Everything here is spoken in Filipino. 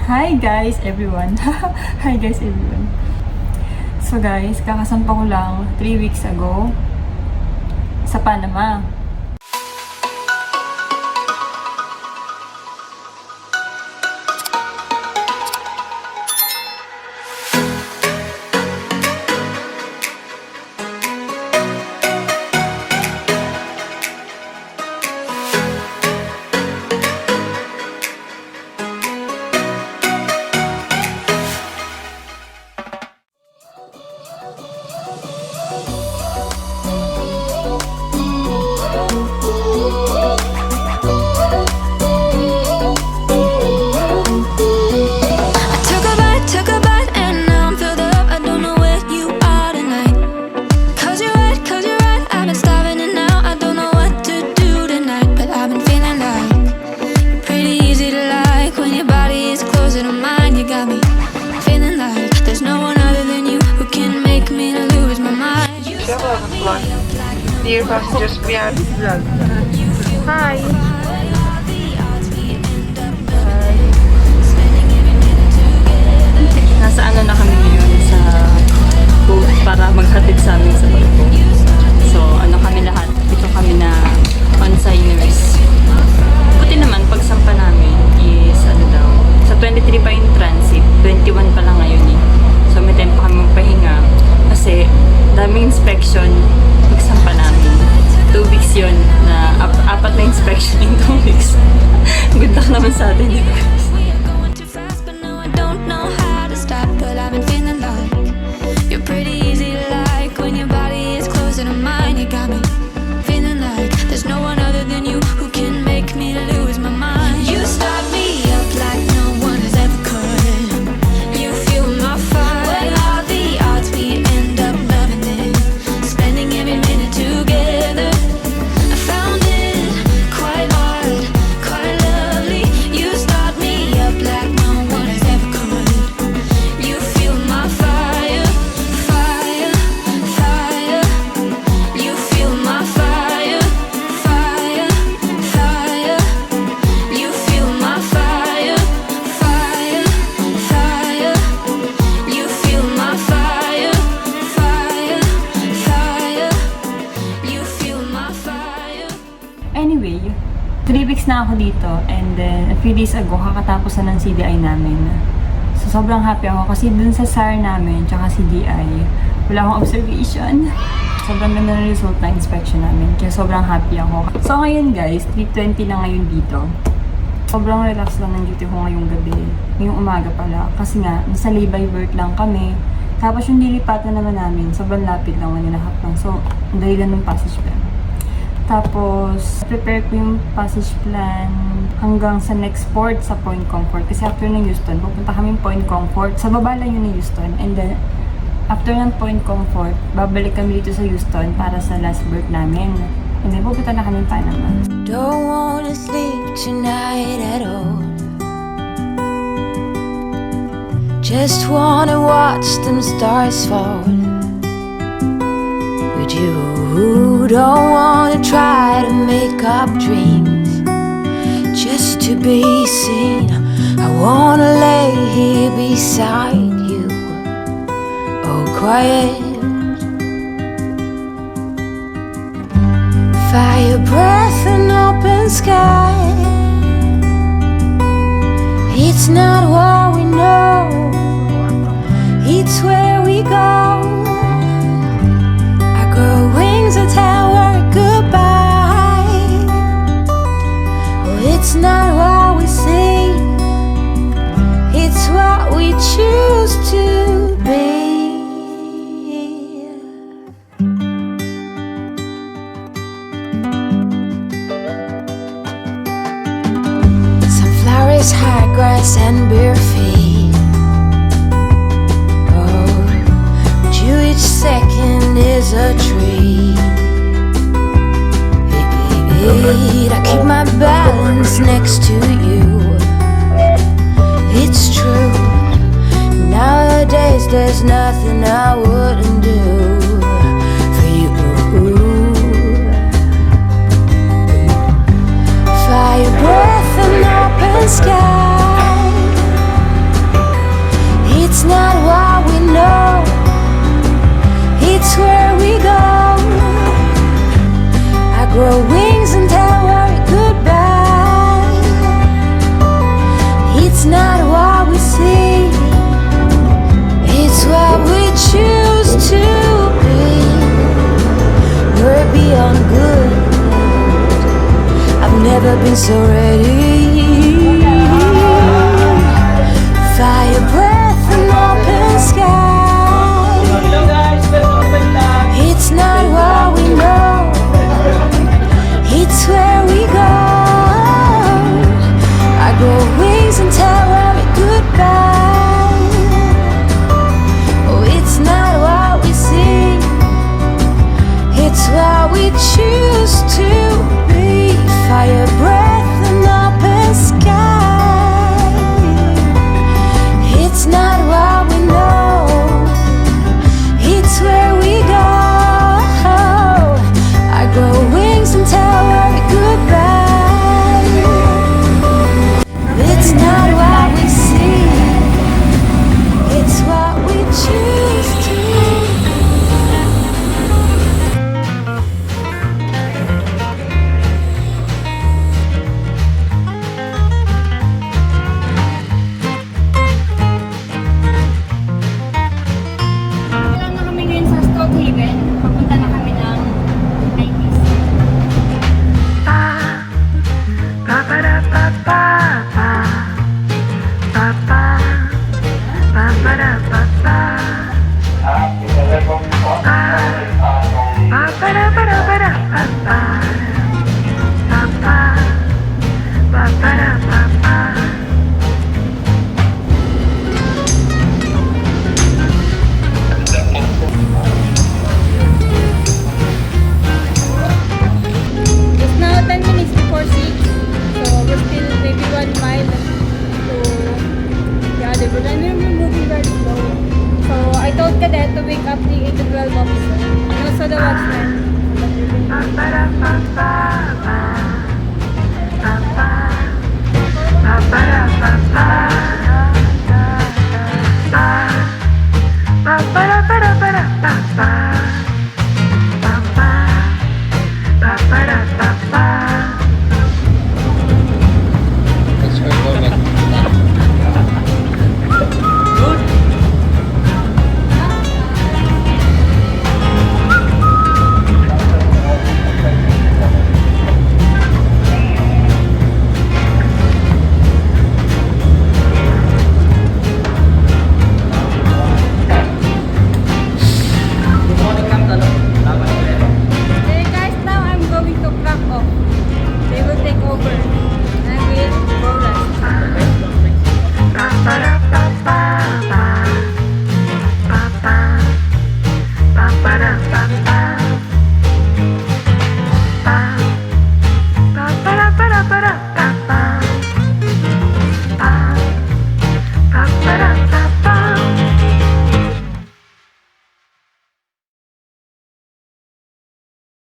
Hi guys everyone. Hi guys everyone. So guys, kakasampa ko lang 3 weeks ago sa Panama. Dear passengers, we are vlog. Hi! Nasa ano na kami ngayon sa boat para maghatid sa amin sa barko. So ano kami lahat, ito kami na consigners. Buti naman pagsampa namin is ano daw, sa 23 pa yung transit, 21 pa lang ngayon eh. So may time pa kami magpahinga kasi daming inspection pagsampa namin. 2 weeks yun na apat na inspection in 2 weeks. Good luck naman sa atin yun. Anyway, 3 weeks na ako dito and then a few days ago kakatapos na ng CDI namin. So sobrang happy ako kasi dun sa SAR namin tsaka CDI wala akong observation. Sobrang ganda ng result na inspection namin kaya sobrang happy ako. So ngayon guys, 3:20 na ngayon dito. Sobrang relax lang ng duty ko ngayong gabi, ngayong umaga pala kasi nga nasa layby berth lang kami. Tapos yung lilipatan naman namin sobrang lapit lang, 1.5 lang. So ang dali lang ng passage plan. Tapos, prepare ko yung passage plan hanggang sa next port sa Point Comfort. Kasi after ng Houston, pupunta kami Point Comfort. Sa baba lang yun ng Houston. And then, after ng Point Comfort, babalik kami dito sa Houston para sa last berth namin. And then, pupunta na kami Panama. Don't wanna sleep tonight at all. Just wanna watch them stars fall. With you. Don't wanna try to make up dreams just to be seen. I wanna lay here beside you, oh quiet. Fire breath and open sky. It's not what we know, it's where we go. Wings that tell her goodbye. Oh, it's not what we see, it's what we choose to be. Sunflowers, high grass, and bare feet. Oh, but you each second is a tree. I keep my balance next to you. It's true. Nowadays there's nothing I wouldn't do for you. Fire breath and open sky. It's not what we see, it's what we choose to be. We're beyond good. I've never been so ready. Fire breath and open sky. It's not what we know, it's where we go. I grow wings and tell worry goodbye. Oh, it's not what we see, it's what we choose to be. Fire breath and open sky. It's not what we know, it's where we go. I grow wings and tell worry goodbye. It's not what we see, it's what we choose to. Wala na kami ngayon sa Stokhaven. Papunta na kami ng 90s. It's now 10 minutes before 6. So we're still maybe 1 mile to the other road. And we're moving very slow. So I told Cadet to wake up the 8 to 12 officer. And also the watchman. Ba-ba-da-ba-ba.